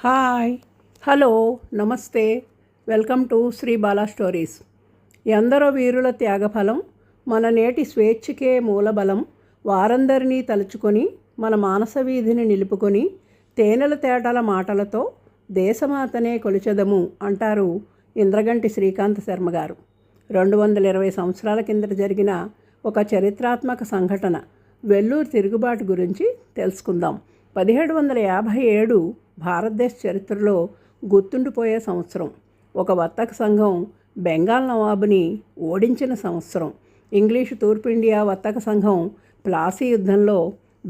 Hi, hello, నమస్తే. Welcome to Sri Bala stories. ఎందరో వీరుల త్యాగఫలం, మన నేటి స్వేచ్ఛకే మూలబలం. వారందరినీ తలుచుకొని మన మానస వీధిని నిలుపుకొని తేనెల తేటల మాటలతో దేశమాతనే కొలిచెదము అంటారు ఇంద్రగంటి శ్రీకాంత శర్మ గారు. 220 సంవత్సరాల కిందట జరిగిన ఒక చరిత్రాత్మక సంఘటన వెల్లూరు తిరుగుబాటు గురించి తెలుసుకుందాం. 1757 భారతదేశ చరిత్రలో గుర్తుండిపోయే సంవత్సరం. ఒక వర్తక సంఘం బెంగాల్ నవాబుని ఓడించిన సంవత్సరం. ఇంగ్లీషు తూర్పు ఇండియా వర్తక సంఘం ప్లాసీ యుద్ధంలో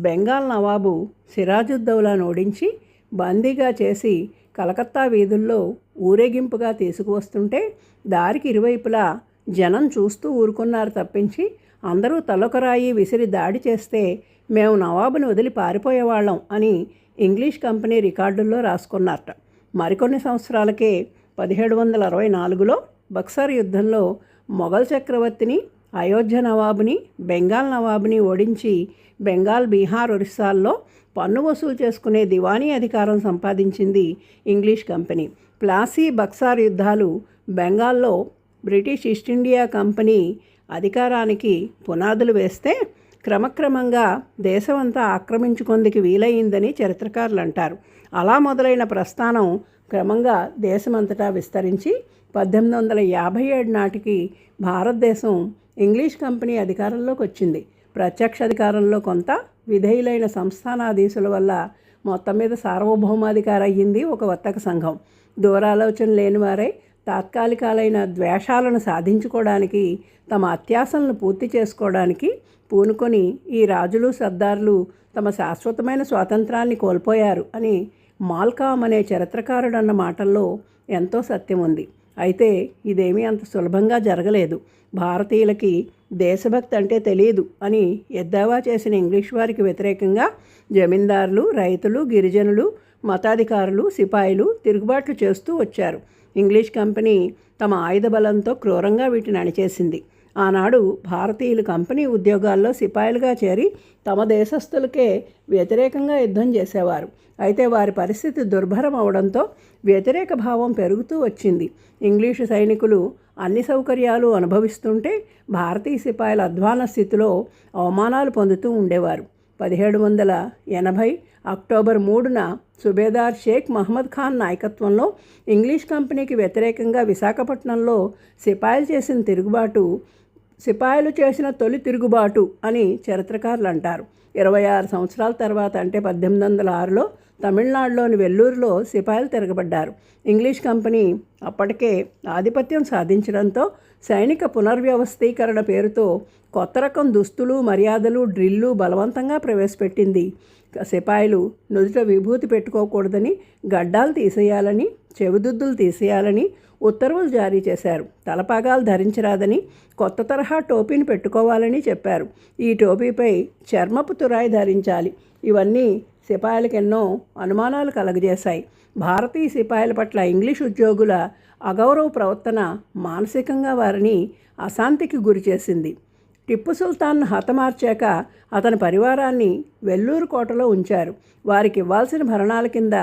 బెంగాల్ నవాబు సిరాజుద్దౌలాను ఓడించి బందీగా చేసి కలకత్తా వీధుల్లో ఊరేగింపుగా తీసుకువస్తుంటే దారికి ఇరువైపులా జనం చూస్తూ ఊరుకున్నారు తప్పించి అందరూ తలొకరాయి విసిరి దాడి చేస్తే మేము నవాబుని వదిలి పారిపోయేవాళ్ళం అని ఇంగ్లీష్ కంపెనీ రికార్డుల్లో రాసుకున్నారట. మరికొన్ని సంవత్సరాలకే 1764లో బక్సర్ యుద్ధంలో మొఘల్ చక్రవర్తిని, అయోధ్య నవాబుని, బెంగాల్ నవాబుని ఓడించి బెంగాల్, బీహార్, ఒరిస్సాల్లో పన్ను వసూలు చేసుకునే దివానీ అధికారం సంపాదించింది ఇంగ్లీష్ కంపెనీ. ప్లాసీ, బక్సార్ యుద్ధాలు బెంగాల్లో బ్రిటిష్ ఈస్ట్ ఇండియా కంపెనీ అధికారానికి పునాదులు వేస్తే క్రమక్రమంగా దేశమంతా ఆక్రమించుకొందుకు వీలయ్యిందని చరిత్రకారులు అంటారు. అలా మొదలైన ప్రస్థానం క్రమంగా దేశమంతటా విస్తరించి 1857 నాటికి భారతదేశం ఇంగ్లీష్ కంపెనీ అధికారంలోకి వచ్చింది. ప్రత్యక్ష అధికారంలో కొంత, విధేయులైన సంస్థానాధీశుల వల్ల మొత్తం మీద సార్వభౌమాధికారం అయ్యింది ఒక వర్తక సంఘం. దూరాలోచన లేనివారై తాత్కాలికాలైన ద్వేషాలను సాధించుకోవడానికి, తమ అత్యాశలను పూర్తి చేసుకోవడానికి పూనుకొని ఈ రాజులు, సర్దార్లు తమ శాశ్వతమైన స్వాతంత్రాన్ని కోల్పోయారు అని మాల్కామ్ అనే చరిత్రకారుడు అన్న మాటల్లో ఎంతో సత్యం ఉంది. అయితే ఇదేమీ అంత సులభంగా జరగలేదు. భారతీయులకి దేశభక్తి అంటే తెలియదు అని ఎద్దావా చేసిన ఇంగ్లీష్ వారికి వ్యతిరేకంగా జమీందారులు, రైతులు, గిరిజనులు, మతాధికారులు, సిపాయిలు తిరుగుబాట్లు చేస్తూ వచ్చారు. ఇంగ్లీష్ కంపెనీ తమ ఆయుధ బలంతో క్రూరంగా వీటిని అణిచేసింది. ఆనాడు భారతీయులు కంపెనీ ఉద్యోగాల్లో సిపాయిలుగా చేరి తమ దేశస్థులకే వ్యతిరేకంగా యుద్ధం చేసేవారు. అయితే వారి పరిస్థితి దుర్భరం అవడంతో వ్యతిరేక భావం పెరుగుతూ వచ్చింది. ఇంగ్లీషు సైనికులు అన్ని సౌకర్యాలు అనుభవిస్తుంటే భారతీయ సిపాయిల అధ్వాన స్థితిలో అవమానాలు పొందుతూ ఉండేవారు. 1780 అక్టోబర్ 3న సుబేదార్ షేక్ మహమ్మద్ ఖాన్ నాయకత్వంలో ఇంగ్లీష్ కంపెనీకి వ్యతిరేకంగా విశాఖపట్నంలో సిపాయిలు చేసిన తొలి తిరుగుబాటు అని చరిత్రకారులు అంటారు. 26 సంవత్సరాల తర్వాత అంటే 1806లో తమిళనాడులోని వెల్లూరులో సిపాయిలు తిరగబడ్డారు. ఇంగ్లీష్ కంపెనీ అప్పటికే ఆధిపత్యం సాధించడంతో సైనిక పునర్వ్యవస్థీకరణ పేరుతో కొత్త రకం దుస్తులు, మర్యాదలు, డ్రిల్లు బలవంతంగా ప్రవేశపెట్టింది. సిపాయిలు నుదుట విభూతి పెట్టుకోకూడదని, గడ్డాలు తీసేయాలని, చెవిదుద్దులు తీసేయాలని ఉత్తర్వులు జారీ చేశారు. తలపాగాలు ధరించరాదని, కొత్త తరహా టోపీని పెట్టుకోవాలని చెప్పారు. ఈ టోపీపై చర్మపు తురాయి ధరించాలి. ఇవన్నీ సిపాయిలకు ఎన్నో అనుమానాలు కలగజేశాయి. భారతీయ సిపాయిల పట్ల ఇంగ్లీష్ ఉద్యోగుల అగౌరవ ప్రవర్తన మానసికంగా వారిని అశాంతికి గురిచేసింది. టిప్పు సుల్తాన్ను హతమార్చాక అతని పరివారాన్ని వెల్లూరు కోటలో ఉంచారు. వారికి ఇవ్వాల్సిన భరణాల కింద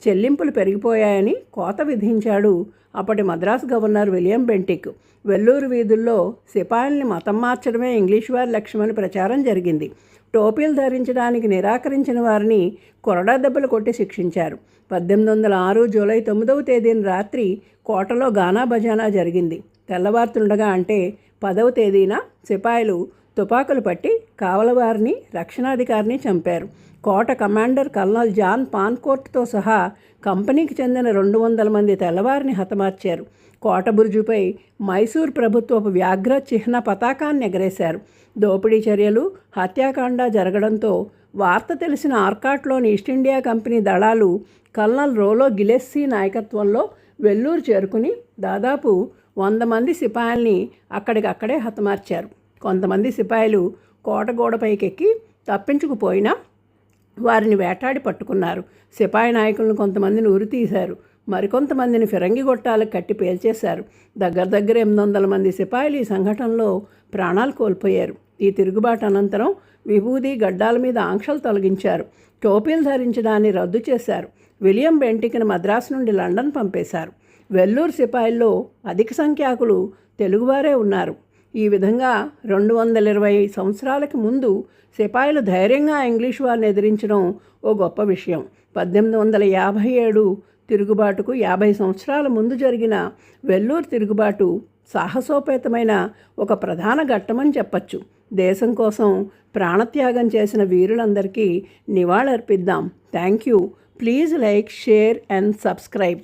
చెల్లింపులు పెరిగిపోయాయని కోత విధించాడు అప్పటి Madras governor William Bentinck. Vellore వీధుల్లో సిపాయిల్ని మతం మార్చడమే ఇంగ్లీష్ వారి లక్ష్యమని ప్రచారం జరిగింది. టోపీలు ధరించడానికి నిరాకరించిన వారిని కొరడా దెబ్బలు కొట్టి శిక్షించారు. 1806 జూలై 9వ తేదీన రాత్రి కోటలో గానా బజానా జరిగింది. తెల్లవారుతుండగా అంటే 10వ తేదీన సిపాయిలు తుపాకులు పట్టి కావలవారిని, రక్షణాధికారిని చంపారు. కోట కమాండర్ కల్నల్ జాన్ పాన్కోర్ట్తో సహా కంపెనీకి చెందిన 200 మంది తెల్లవారిని హతమార్చారు. కోట బురుజుపై మైసూర్ ప్రభుత్వపు వ్యాఘ్ర చిహ్న పతాకాన్ని ఎగరేశారు. దోపిడీ చర్యలు, హత్యాకాండ జరగడంతో వార్త తెలిసిన ఆర్కాట్లోని ఈస్ట్ ఇండియా కంపెనీ దళాలు కల్నల్ రోలో గిలెస్సీ నాయకత్వంలో వెల్లూరు చేరుకుని దాదాపు 100 మంది సిపాయిల్ని అక్కడికక్కడే హతమార్చారు. కొంతమంది సిపాయిలు కోట గోడపైకెక్కి తప్పించుకుపోయినా వారిని వేటాడి పట్టుకున్నారు. సిపాయి నాయకులను కొంతమందిని ఉరితీశారు. మరికొంతమందిని ఫిరంగి గొట్టాలకు కట్టి పేల్చేశారు. దగ్గర 800 మంది సిపాయిలు ఈ సంఘటనలో ప్రాణాలు కోల్పోయారు. ఈ తిరుగుబాటు అనంతరం విభూది గడ్డాల మీద ఆంక్షలు తొలగించారు. టోపీలు ధరించడాన్ని రద్దు చేశారు. విలియం బెంటిక్ను మద్రాసు నుండి లండన్ పంపేశారు. వెల్లూరు సిపాయిల్లో అధిక సంఖ్యాకులు తెలుగువారే ఉన్నారు. ఈ విధంగా 220 సంవత్సరాలకి ముందు సిపాయిలు ధైర్యంగా ఇంగ్లీషు వారిని ఎదిరించడం ఓ గొప్ప విషయం. 1857 తిరుగుబాటుకు 50 సంవత్సరాల ముందు జరిగిన వెల్లూరు తిరుగుబాటు సాహసోపేతమైన ఒక ప్రధాన ఘట్టమని చెప్పచ్చు. దేశం కోసం ప్రాణత్యాగం చేసిన వీరులందరికీ నివాళులర్పిద్దాం. Thank you. Please like, share and subscribe.